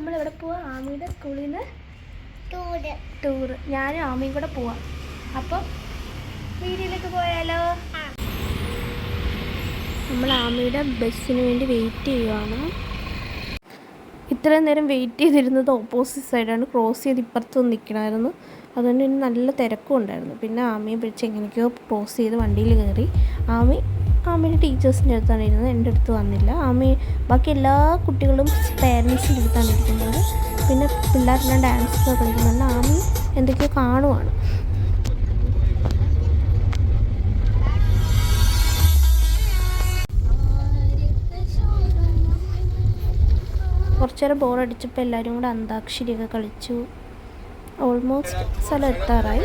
നമ്മളിവിടെ പോവാ ആമിയുടെ സ്കൂളിൽ നിന്ന് ടൂറ്. ഞാനും ആമിയും കൂടെ പോവാം. അപ്പം വീഡിയോയിലേക്ക് പോയാലോ? നമ്മൾ ആമിയുടെ ബസ്സിന് വേണ്ടി വെയിറ്റ് ചെയ്യുവാണ്. ഇത്രയും നേരം വെയിറ്റ് ചെയ്തിരുന്നത് ഓപ്പോസിറ്റ് സൈഡാണ്. ക്രോസ് ചെയ്ത് ഇപ്പുറത്തൊന്നും നിൽക്കണമായിരുന്നു. അതുകൊണ്ട് ഇനി നല്ല തിരക്കും ഉണ്ടായിരുന്നു. പിന്നെ ആമിയെ പിടിച്ച് എങ്ങനെയൊക്കെയോ ക്രോസ് ചെയ്ത് വണ്ടിയിൽ കയറി. ആമിയുടെ ടീച്ചേഴ്സിൻ്റെ അടുത്താണ് ഇരുന്നത്, എൻ്റെ അടുത്ത് വന്നില്ല. ബാക്കി എല്ലാ കുട്ടികളും പേരൻസിൻ്റെ അടുത്താണ് ഇരിക്കുന്നത്. പിന്നെ പിള്ളേരെല്ലാം ഡാൻസൊക്കെ കളിക്കുന്നുണ്ട്. ആമി എന്തൊക്കെയോ കാണുവാണ്. കുറച്ച് നേരം ബോറടിച്ചപ്പോൾ എല്ലാവരും കൂടെ അന്താക്ഷരിയൊക്കെ കളിച്ചു. ഓൾമോസ്റ്റ് സ്ഥലം എത്താറായി.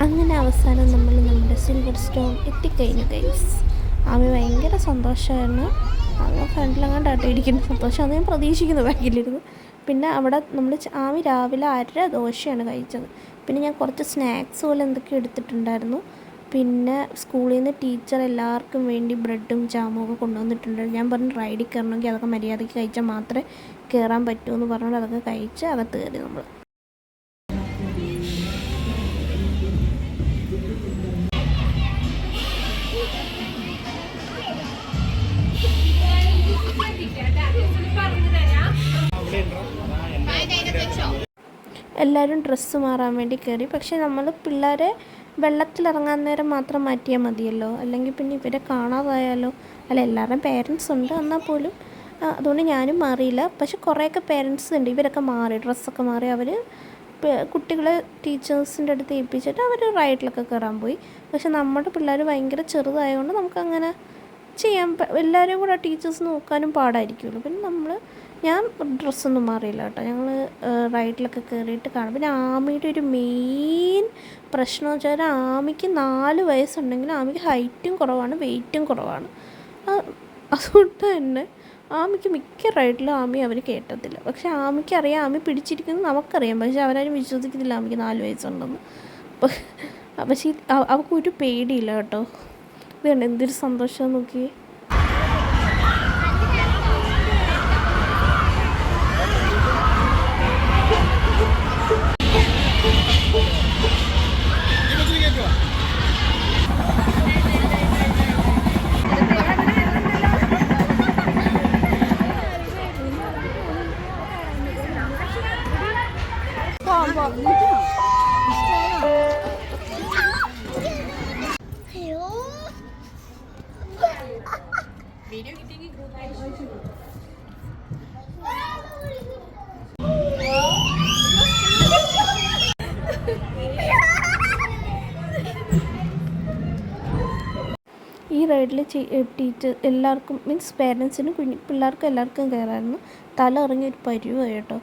അങ്ങനെ അവസാനം നമ്മൾ നമ്മുടെ സിൽവർ സ്റ്റോൺ എത്തിക്കഴിഞ്ഞു ഗൈസ്. ആമി ഭയങ്കര സന്തോഷമായിരുന്നു. അങ്ങനെ ഫ്രണ്ടിലങ്ങാണ്ട് ആട്ടിയിരിക്കുന്ന സന്തോഷം അത് ഞാൻ പ്രതീക്ഷിക്കുന്നു ബാക്കിലിരുന്ന്. പിന്നെ അവിടെ ആമി രാവിലെ 1/2 ദോശയാണ് കഴിച്ചത്. പിന്നെ ഞാൻ കുറച്ച് സ്നാക്സ് പോലെ എന്തൊക്കെയോ എടുത്തിട്ടുണ്ടായിരുന്നു. പിന്നെ സ്കൂളിൽ നിന്ന് ടീച്ചർ എല്ലാവർക്കും വേണ്ടി ബ്രെഡും ജാമും ഒക്കെ കൊണ്ടുവന്നിട്ടുണ്ടായിരുന്നു. ഞാൻ പറഞ്ഞു റൈഡിൽ കയറണമെങ്കിൽ അതൊക്കെ മര്യാദയ്ക്ക് കഴിച്ചാൽ മാത്രമേ കയറാൻ പറ്റൂ എന്ന് പറഞ്ഞുകൊണ്ട് അതൊക്കെ കഴിച്ച് അകത്ത് കയറി നമ്മൾ. എല്ലാവരും ഡ്രസ്സ് മാറാൻ വേണ്ടി കയറി. പക്ഷേ നമ്മൾ പിള്ളേരെ വെള്ളത്തിലിറങ്ങാൻ നേരം മാത്രം മാറ്റിയാൽ മതിയല്ലോ, അല്ലെങ്കിൽ പിന്നെ ഇവരെ കാണാതായാലോ. അല്ല, എല്ലാവരുടെയും പേരൻസ് ഉണ്ട് എന്നാൽ പോലും. അതുകൊണ്ട് ഞാനും മാറിയില്ല. പക്ഷെ കുറേയൊക്കെ പേരൻസ് ഉണ്ട്, ഇവരൊക്കെ മാറി, ഡ്രസ്സൊക്കെ മാറി. അവർ കുട്ടികളെ ടീച്ചേഴ്സിൻ്റെ അടുത്ത് ഏൽപ്പിച്ചിട്ട് അവർ റൈഡിലൊക്കെ കയറാൻ പോയി. പക്ഷെ നമ്മുടെ പിള്ളേർ ഭയങ്കര ചെറുതായതുകൊണ്ട് നമുക്കങ്ങനെ ചെയ്യാൻ എല്ലാവരും കൂടെ ടീച്ചേഴ്സ് നോക്കാനും പാടായിരിക്കുമല്ലോ. പിന്നെ ഞാൻ ഡ്രസ്സൊന്നും മാറിയില്ല കേട്ടോ. ഞങ്ങൾ റൈഡിലൊക്കെ കയറിയിട്ട് കാണും. പിന്നെ ആമിയുടെ ഒരു മെയിൻ പ്രശ്നം എന്ന് വെച്ചാൽ ആമിക്ക് 4 വയസ്സുണ്ടെങ്കിലും ആമിക്ക് ഹൈറ്റും കുറവാണ്, വെയിറ്റും കുറവാണ്. അതുകൊണ്ട് തന്നെ ആമിക്ക് മിക്ക റൈഡിലും അവർ കേട്ടത്തില്ല. പക്ഷെ ആമിക്കറിയാം, ആമി പിടിച്ചിരിക്കുന്നത് നമുക്കറിയാം. പക്ഷെ അവരാരും വിശ്വസിക്കുന്നില്ല ആമിക്ക് 4 വയസ്സുണ്ടെന്ന്. പക്ഷേ അവൾക്കൊരു പേടിയില്ല കേട്ടോ. ഇത് കണ്ട് എന്തൊരു സന്തോഷം നോക്കി. ഈ റൈഡിൽ ടീച്ചർ എല്ലാവർക്കും മീൻസ് പേരൻസിനും പിള്ളേർക്കും എല്ലാവർക്കും കയറായിരുന്നു. തല ഇറങ്ങിയൊരു പരുവായി കേട്ടോ.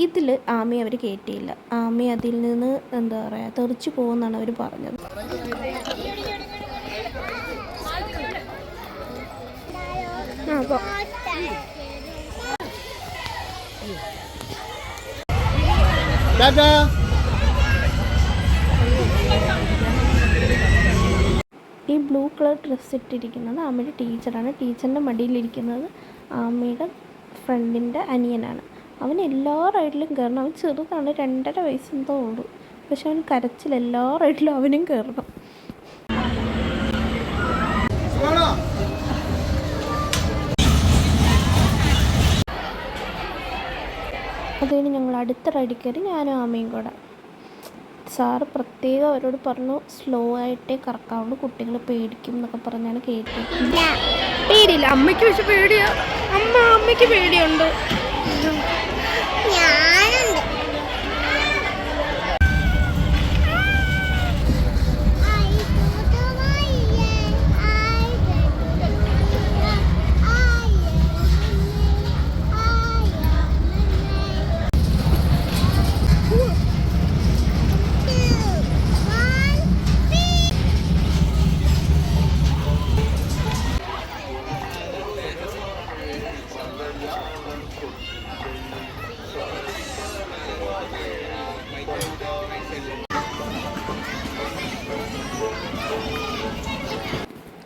ഇതിൽ ആമി അവർ കയറ്റിയില്ല. ആമി അതിൽ നിന്ന് എന്താ പറയുക തെറിച്ച് പോകുമെന്നാണ് അവർ പറഞ്ഞത്. ഈ ബ്ലൂ കളർ ഡ്രസ്സ് ഇട്ടിരിക്കുന്നത് ആമയുടെ ടീച്ചറാണ്. ടീച്ചറിൻ്റെ മടിയിലിരിക്കുന്നത് ആമയുടെ ഫ്രണ്ടിൻ്റെ അനിയനാണ്. അവൻ എല്ലാ റൈഡിലും കയറണം. അവൻ ചെറുതാണ്, 2.5 വയസ്സെന്തോ ഉള്ളൂ. പക്ഷെ അവൻ കരച്ചിൽ എല്ലാ റൈഡിലും അവനും കയറണം. അതുകഴിഞ്ഞ് ഞങ്ങൾ അടുത്ത റൈഡിൽ കയറി, ഞാനും ആമയും കൂടെ. സാറ് പ്രത്യേകം അവരോട് പറഞ്ഞു സ്ലോ ആയിട്ടേ കറക്കാവുള്ളൂ, കുട്ടികൾ പേടിക്കും എന്നൊക്കെ പറഞ്ഞാണ് കയറ്റിയത്. പേടിയില്ല അമ്മയ്ക്ക്, പക്ഷെ പേടിയാ. അമ്മയ്ക്ക് പേടിയുണ്ട്.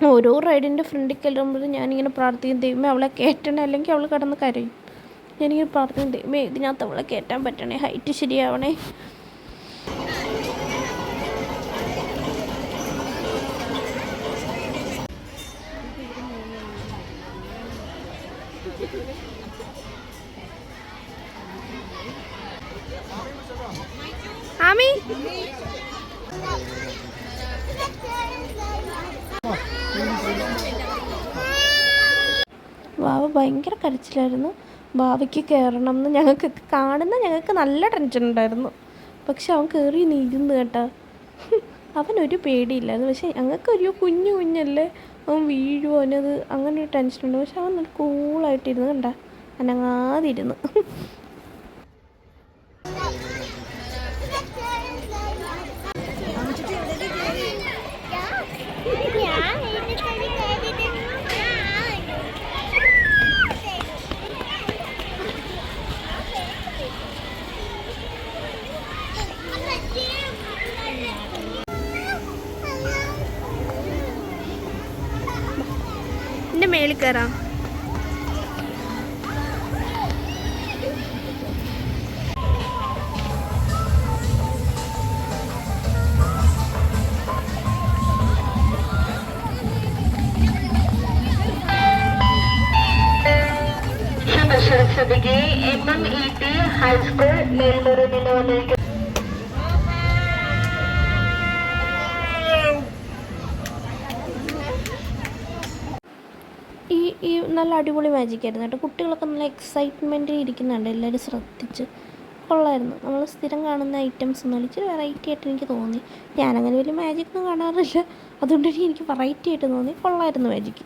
ഓരോ റൈഡിൻ്റെ ഫ്രണ്ടിൽ കയറുമ്പോഴും ഞാനിങ്ങനെ പ്രാർത്ഥിക്കും, ദൈവമേ അവളെ കയറ്റണേ, അല്ലെങ്കിൽ അവൾ കിടന്ന് കരയും. ഞാനിങ്ങനെ പ്രാർത്ഥിക്കും, ദൈവമേ ഇതിനകത്ത് അവളെ കയറ്റാൻ പറ്റണേ, ഹൈറ്റ് ശരിയാവണേ. ആമി വാവ ഭയങ്കര കരച്ചിലായിരുന്നു. ഭാവിക്ക് കയറണം എന്ന് ഞങ്ങൾക്ക് നല്ല ടെൻഷൻ ഉണ്ടായിരുന്നു. പക്ഷെ അവൻ കയറി നീങ്ങുന്നു കേട്ടോ. അവനൊരു പേടിയില്ലായിരുന്നു. പക്ഷെ ഞങ്ങൾക്കൊരു കുഞ്ഞല്ലേ, അവൻ വീഴുമോ അവനത് അങ്ങനെ ഒരു ടെൻഷനുണ്ട്. പക്ഷെ അവൻ നല്ല കൂളായിട്ടിരുന്നു കണ്ട, അനങ്ങാതിരുന്നു. എൻ്റെ മേളിൽ കയറാം. സഭയ്ക്ക് MMET ഹൈസ്കൂൾ മേൽമുറിൽ നിന്ന് വന്നിരിക്കുന്നു. ഈ നല്ല അടിപൊളി മാജിക് ആയിരുന്നു കേട്ടോ. കുട്ടികളൊക്കെ നല്ല എക്സൈറ്റ്മെൻറ്റിൽ ഇരിക്കുന്നുണ്ട്. എല്ലാവരും ശ്രദ്ധിച്ച് കൊള്ളായിരുന്നു. നമ്മൾ സ്ഥിരം കാണുന്ന ഐറ്റംസ് ഒന്നും ഇച്ചിരി വെറൈറ്റി ആയിട്ട് എനിക്ക് തോന്നി. ഞാനങ്ങനെ വലിയ മാജിക് ഒന്നും കാണാറില്ല, അതുകൊണ്ട് എനിക്ക് വെറൈറ്റി ആയിട്ട് തോന്നി. കൊള്ളായിരുന്നു മാജിക്ക്.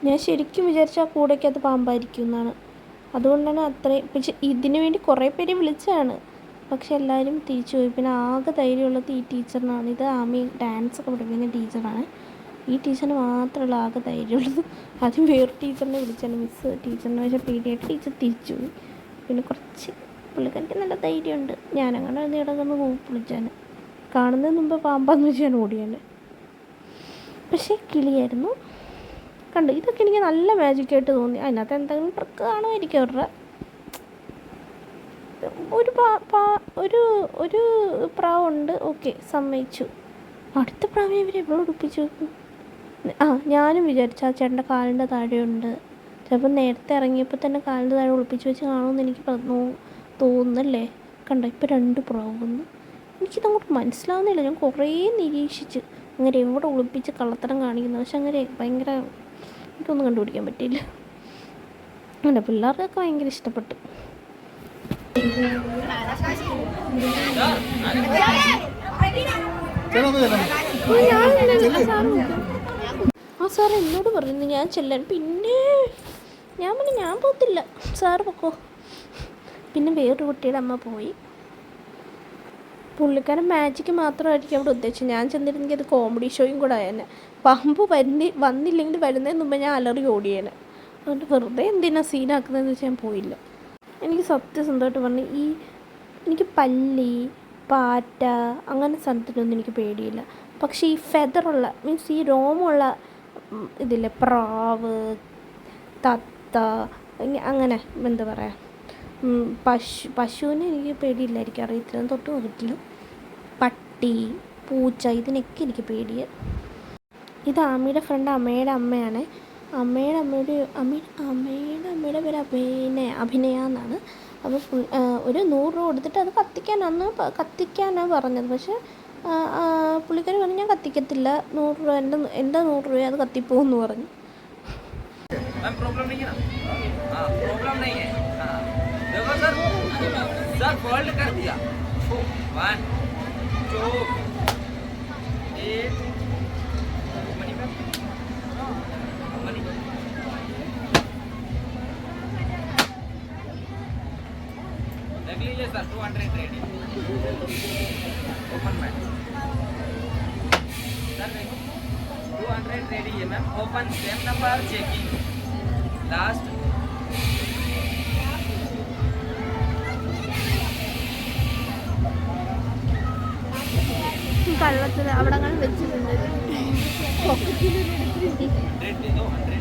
ഞാൻ ശരിക്കും വിചാരിച്ച ആ കൂടയ്ക്കകത്ത് പാമ്പായിരിക്കും എന്നാണ്. അതുകൊണ്ടാണ് അത്രയും. പക്ഷെ ഇതിനു വേണ്ടി കുറേ പേര് വിളിച്ചതാണ്, പക്ഷെ എല്ലാവരും തിരിച്ചു പോയി. പിന്നെ ആകെ ധൈര്യമുള്ളത് ഈ ടീച്ചറിനാണ്. ഇത് ആമി ഡാൻസൊക്കെ പഠിപ്പിക്കുന്ന ടീച്ചറാണ്. ഈ ടീച്ചറിന് മാത്രമല്ല ആകെ ധൈര്യമുള്ളത്. ആദ്യം വേറെ ടീച്ചറിനെ വിളിച്ചാണ്, മിസ്സ് ടീച്ചറിനെ. പക്ഷേ പേടിയായിട്ട് ടീച്ചർ തിരിച്ചു പോയി. പിന്നെ കുറച്ച് പുള്ളിക്കാർക്ക് നല്ല ധൈര്യമുണ്ട്. ഞാനങ്ങനെ കിടക്കുന്ന വിളിച്ചാൽ കാണുന്നതിന് മുമ്പ് പാമ്പാന്ന് വെച്ച് ഞാൻ ഓടിയാണ്. പക്ഷേ കിളിയായിരുന്നു. കണ്ടു, ഇതൊക്കെ എനിക്ക് നല്ല മാജിക്കായിട്ട് തോന്നി. അതിനകത്ത് എന്തെങ്കിലും ട്രിക്ക് കാണുമായിരിക്കും അവരുടെ. ഒരു പ്രാവുണ്ട്, ഓക്കെ സമ്മതിച്ചു. അടുത്ത പ്രാവിനെ ഇവർ എവിടെ ഉടുപ്പിച്ചു വെക്കും? ഞാനും വിചാരിച്ചു ആ ചേട്ടൻ്റെ കാലിൻ്റെ താഴെയുണ്ട്. ചിലപ്പോൾ നേരത്തെ ഇറങ്ങിയപ്പോൾ തന്നെ കാലിൻ്റെ താഴെ ഒളിപ്പിച്ച് വെച്ച് കാണുമെന്ന് എനിക്ക് തോന്നുന്നല്ലേ. കണ്ടോ, ഇപ്പോൾ 2 പ്രാവ് വന്നു. എനിക്കിതങ്ങോട്ട് മനസ്സിലാവുന്നില്ല. ഞാൻ കുറേ നിരീക്ഷിച്ച് അങ്ങനെ എവിടെ ഒളിപ്പിച്ച് കള്ളത്തരം കാണിക്കുന്നത്. പക്ഷെ അങ്ങനെ ഭയങ്കര എനിക്കൊന്നും കണ്ടുപിടിക്കാൻ പറ്റിയില്ല. അങ്ങനെ പിള്ളേർക്കൊക്കെ ഭയങ്കര ഇഷ്ടപ്പെട്ടു. ആ സാർ എന്നോട് പറഞ്ഞു ഞാൻ ചെല്ലാൻ. പിന്നെ ഞാൻ പറഞ്ഞു ഞാൻ പോകത്തില്ല, സാറ് പൊക്കോ. പിന്നെ വേറൊരു കുട്ടിയുടെ അമ്മ പോയി. പുള്ളിക്കാരൻ മാജിക്ക് മാത്രമായിരിക്കും അവിടെ ഉദ്ദേശിച്ചത്. ഞാൻ ചെന്നിരുന്നെങ്കിൽ അത് കോമഡി ഷോയും കൂടെ ആയേനെ. പാമ്പ് വന്നില്ലെങ്കിൽ വരുന്നതിന് മുമ്പ് ഞാൻ അലറി ഓടിയേനെ. അതുകൊണ്ട് വെറുതെ എന്തിനാ സീനാക്കുന്നതെന്ന് വെച്ചാൽ ഞാൻ പോയില്ല. എനിക്ക് സത്യസന്ധമായിട്ട് പറഞ്ഞു, എനിക്ക് പല്ലി, പാറ്റ അങ്ങനെ സ്ഥലത്തിനൊന്നും എനിക്ക് പേടിയില്ല. പക്ഷേ ഈ ഫെദറുള്ള മീൻസ് ഈ രോമമുള്ള ഇതില്ലേ, പ്രാവ്, തത്ത, അങ്ങനെ എന്താ പറയുക, പശുവിനെ എനിക്ക് പേടിയില്ലായിരിക്കും, അറിയത്തില്ല, തൊട്ട് നോക്കിയിട്ടില്ല. പട്ടി, പൂച്ച, ഇതിനൊക്കെ എനിക്ക് പേടിയാണ്. ഇത് ആമിയുടെ ഫ്രണ്ട് അമ്മയുടെ അമ്മയാണ്. അമ്മയുടെ അമ്മയുടെ പേര് അഭിനയ എന്നാണ്. അപ്പോൾ ഒരു 100 രൂപ കൊടുത്തിട്ട് അത് കത്തിക്കാനാണ് പറഞ്ഞത്. പക്ഷേ പുള്ളിക്കാരി പറഞ്ഞു ഞാൻ കത്തിക്കത്തില്ല, 100 രൂപ എൻ്റെ 100 രൂപ അത് കത്തിപ്പോകുമെന്ന് പറഞ്ഞു. Sir, 200 ready. Open match. Sir, 200 ready, ma'am. Open same number checking. Last. കള്ളത്തിൽ അവിടെ അങ്ങനെ വെച്ചിട്ടുണ്ട്. 100 दे दो 100.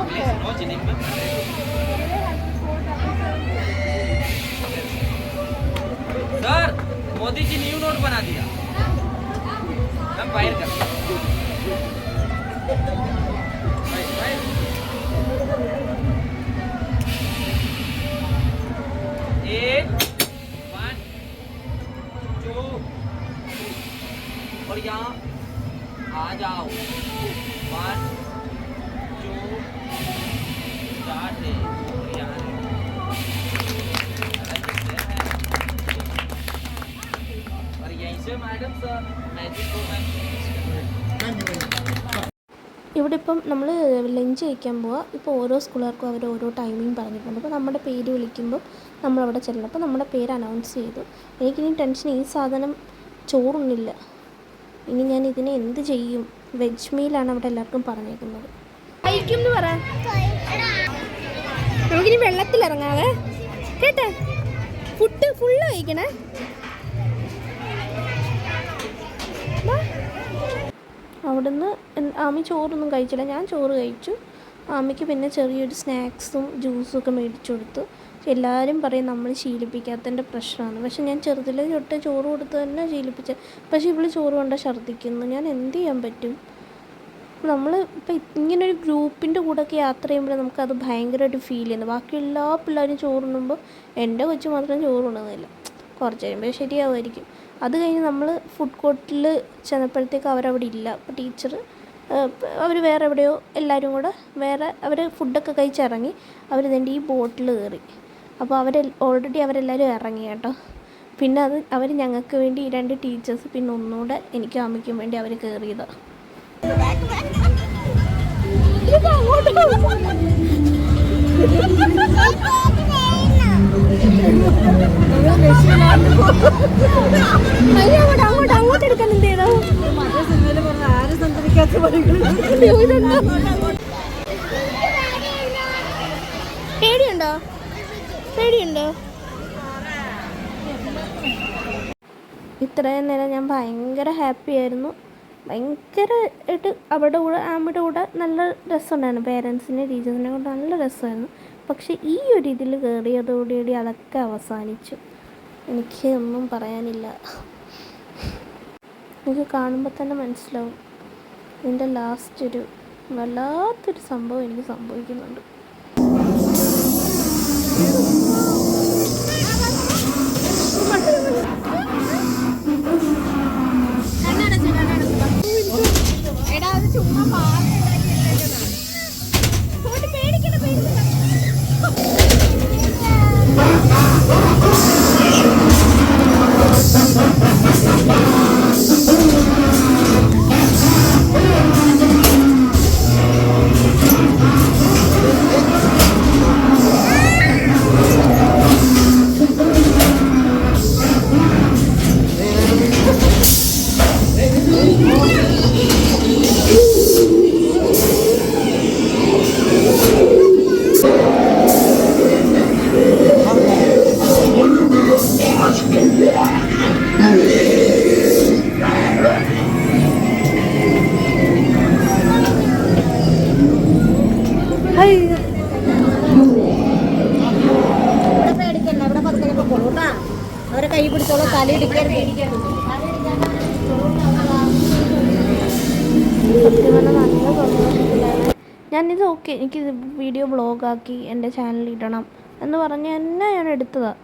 Please, no cheating, man. Sir, Modi ji new note बना दिया. हम फायर कर. फायर. एक, 1, 2, और यहाँ आ जाओ. 1, 2, स्टार्ट है. और यहाँ और यहीं से मैडम सर मैजिक को मैं ഇവിടെ ഇപ്പം നമ്മൾ ലഞ്ച് കഴിക്കാൻ പോവുക. ഇപ്പോൾ ഓരോ സ്കൂളുകാർക്കും അവർ ഓരോ ടൈമിംഗ് പറഞ്ഞിട്ടുണ്ട്. അപ്പോൾ നമ്മുടെ പേര് വിളിക്കുമ്പോൾ നമ്മളവിടെ ചെല്ലണം. അപ്പോൾ നമ്മുടെ പേര് അനൗൺസ് ചെയ്തു. എനിക്കിനി ടെൻഷൻ, ഈ സാധനം ചോറുന്നില്ല. ഇനി ഞാൻ ഇതിനെ എന്ത് ചെയ്യും? വെജ് മീലാണ് അവിടെ എല്ലാവർക്കും പറഞ്ഞേക്കുന്നത്. കഴിക്കും എന്ന് പറയാം. നമുക്കിനി വെള്ളത്തിലിറങ്ങാവേ കേട്ടെ. ഫുഡ് ഫുള്ള് കഴിക്കണേ. അവിടുന്ന് ആമി ചോറൊന്നും കഴിച്ചില്ല. ഞാൻ ചോറ് കഴിച്ചു. ആമിക്ക് പിന്നെ ചെറിയൊരു സ്നാക്സും ജ്യൂസും ഒക്കെ മേടിച്ചു കൊടുത്തു. എല്ലാവരും പറയും നമ്മൾ ശീലിപ്പിക്കാത്തതിൻ്റെ പ്രശ്നമാണ്. പക്ഷെ ഞാൻ ചെറുതിലെ തൊട്ട് ചോറ് കൊടുത്ത് തന്നെ ശീലിപ്പിച്ചത്. പക്ഷേ ഇവള് ചോറ് കൊണ്ട് ഛർദ്ദിക്കുന്നു. ഞാൻ എന്ത് ചെയ്യാൻ പറ്റും? നമ്മൾ ഇപ്പം ഇങ്ങനൊരു ഗ്രൂപ്പിൻ്റെ കൂടെയൊക്കെ യാത്ര ചെയ്യുമ്പോൾ നമുക്കത് ഭയങ്കരമായിട്ട് ഫീൽ ചെയ്യുന്നു. ബാക്കി എല്ലാ പിള്ളേരും ചോറുണ്ണുമ്പോൾ എൻ്റെ കൊച്ചു മാത്രം ചോറുണ്ണുന്നില്ല. കുറച്ച് കഴിയുമ്പോൾ ശരിയാവുമായിരിക്കും. അത് കഴിഞ്ഞ് നമ്മൾ ഫുഡ് കോർട്ടിൽ ചെന്നപ്പോഴത്തേക്ക് അവരവിടെ ഇല്ല. അപ്പോൾ ടീച്ചർ അവർ വേറെ എവിടെയോ എല്ലാവരും കൂടെ വേറെ അവർ ഫുഡൊക്കെ കഴിച്ചിറങ്ങി. അവർ ഈ ബോട്ടിൽ കയറി. അപ്പോൾ ഓൾറെഡി അവരെല്ലാവരും ഇറങ്ങി കേട്ടോ. പിന്നെ അവർ ഞങ്ങൾക്ക് വേണ്ടി 2 ടീച്ചേഴ്സ് പിന്നെ ഒന്നുകൂടെ എനിക്കും അമ്മയ്ക്കും വേണ്ടി അവർ കയറിയതാണ്. അങ്ങോട്ട് എടുക്കാൻ എന്തേടോ? പേടിയുണ്ടോ? ഇത്രയും നേരം ഞാൻ ഭയങ്കര ഹാപ്പി ആയിരുന്നു. ഭയങ്കരമായിട്ട് അവരുടെ കൂടെ ആമിയുടെ കൂടെ നല്ല രസമുണ്ടായിരുന്നു. പേരൻസിനെ ടീച്ചേഴ്സിനെ കൊണ്ട് നല്ല രസമായിരുന്നു. പക്ഷേ ഈ ഒരു ഇതിൽ കയറിയതോടുകൂടി അതൊക്കെ അവസാനിച്ചു. എനിക്ക് ഒന്നും പറയാനില്ല. എനിക്ക് കാണുമ്പോൾ തന്നെ മനസ്സിലാവും ഇതിൻ്റെ ലാസ്റ്റ് ഒരു വല്ലാത്തൊരു സംഭവം എനിക്ക് സംഭവിക്കുന്നുണ്ട്. അവരെ കൈ പിടിച്ചോളൂ, തലയിടിക്കരുത്. നല്ല സന്തോഷത്തിലാണ് ഞാനിത്. ഓക്കെ, എനിക്കിത് വീഡിയോ ബ്ലോഗാക്കി എൻ്റെ ചാനലിൽ ഇടണം എന്ന് പറഞ്ഞ് തന്നെ ഞാൻ എടുത്തതാണ്.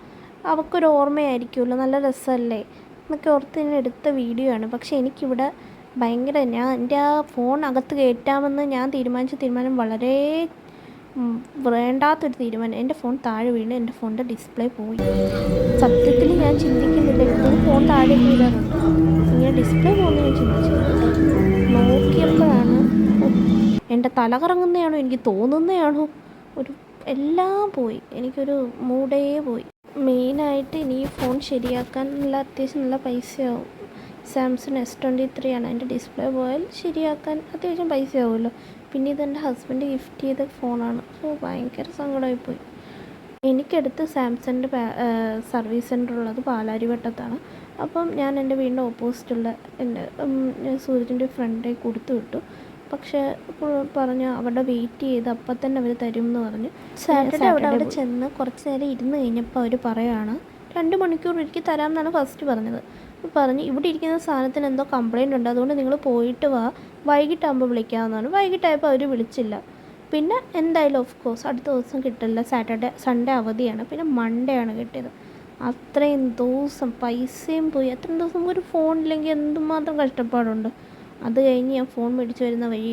അവൾക്കൊരു ഓർമ്മയായിരിക്കുമല്ലോ, നല്ല രസമല്ലേ എന്നൊക്കെ ഓർത്ത് ഞാൻ എടുത്ത വീഡിയോ ആണ്. പക്ഷേ എനിക്കിവിടെ ഭയങ്കര എൻ്റെ ആ ഫോൺ അകത്ത് കയറ്റാമെന്ന് ഞാൻ തീരുമാനം വളരെ വേണ്ടാത്തൊരു തീരുമാനം. എൻ്റെ ഫോൺ താഴെ വീണ് എൻ്റെ ഫോണിൻ്റെ ഡിസ്പ്ലേ പോയി. സത്യത്തിൽ ഞാൻ ചിന്തിക്കുന്നില്ല, എപ്പോഴും ഫോൺ താഴെ വീഴാറുണ്ട്. ഇങ്ങനെ ഡിസ്പ്ലേ പോകുന്നത് ഞാൻ ചിന്തിച്ചില്ല. നോക്കിയപ്പോഴാണ് എൻ്റെ തല കറങ്ങുന്നതാണോ എനിക്ക് തോന്നുന്നതാണോ എല്ലാം പോയി. എനിക്കൊരു മൂഡേ പോയി. മെയിനായിട്ട് ഇനി ഈ ഫോൺ ശരിയാക്കാൻ അത്യാവശ്യം നല്ല പൈസയാവും. സാംസങ് S23 ആണ്. അതിൻ്റെ ഡിസ്പ്ലേ പോയാൽ ശരിയാക്കാൻ അത്യാവശ്യം പൈസയാവുമല്ലോ. പിന്നെ ഇതെൻ്റെ ഹസ്ബൻഡ് ഗിഫ്റ്റ് ചെയ്ത ഫോണാണ്. സോ ഭയങ്കര സങ്കടമായിപ്പോയി. എനിക്കടുത്ത് സാംസങ്ങിൻ്റെ സർവീസ് സെൻ്റർ ഉള്ളത് പാലാരിവട്ടത്താണ്. അപ്പം ഞാൻ എൻ്റെ വീടിൻ്റെ ഓപ്പോസിറ്റുള്ള ഞാൻ സൂരജിൻ്റെ ഫ്രണ്ടേ കൊടുത്തു വിട്ടു. പക്ഷേ പറഞ്ഞു അവിടെ വെയിറ്റ് ചെയ്ത് അപ്പം തന്നെ അവർ തരും എന്ന് പറഞ്ഞു. സാറ്റർഡേ അവിടെ ചെന്ന് കുറച്ച് നേരം ഇരുന്ന് കഴിഞ്ഞപ്പോൾ അവർ പറയുകയാണ് 2 മണിക്കൂർ എനിക്ക് തരാമെന്നാണ് ഫസ്റ്റ് പറഞ്ഞത്. പറഞ്ഞു ഇവിടെ ഇരിക്കുന്ന സാധനത്തിന് എന്തോ കംപ്ലയിൻ്റ് ഉണ്ട്, അതുകൊണ്ട് നിങ്ങൾ പോയിട്ട് വാ, വൈകിട്ടാകുമ്പോൾ വിളിക്കാമെന്നാണ്. വൈകിട്ടായപ്പോൾ അവർ വിളിച്ചില്ല. പിന്നെ എന്തായാലും ഓഫ് കോഴ്സ് അടുത്ത ദിവസം കിട്ടില്ല, സൺഡേ അവധിയാണ്. പിന്നെ മൺഡേ ആണ് കിട്ടിയത്. അത്രയും ദിവസം പൈസയും പോയി. അത്രയും ദിവസം ഒരു ഫോണില്ലെങ്കിൽ എന്തുമാത്രം കഷ്ടപ്പാടുണ്ട്. അത് കഴിഞ്ഞ് ഞാൻ ഫോൺ മേടിച്ച് വരുന്ന വഴി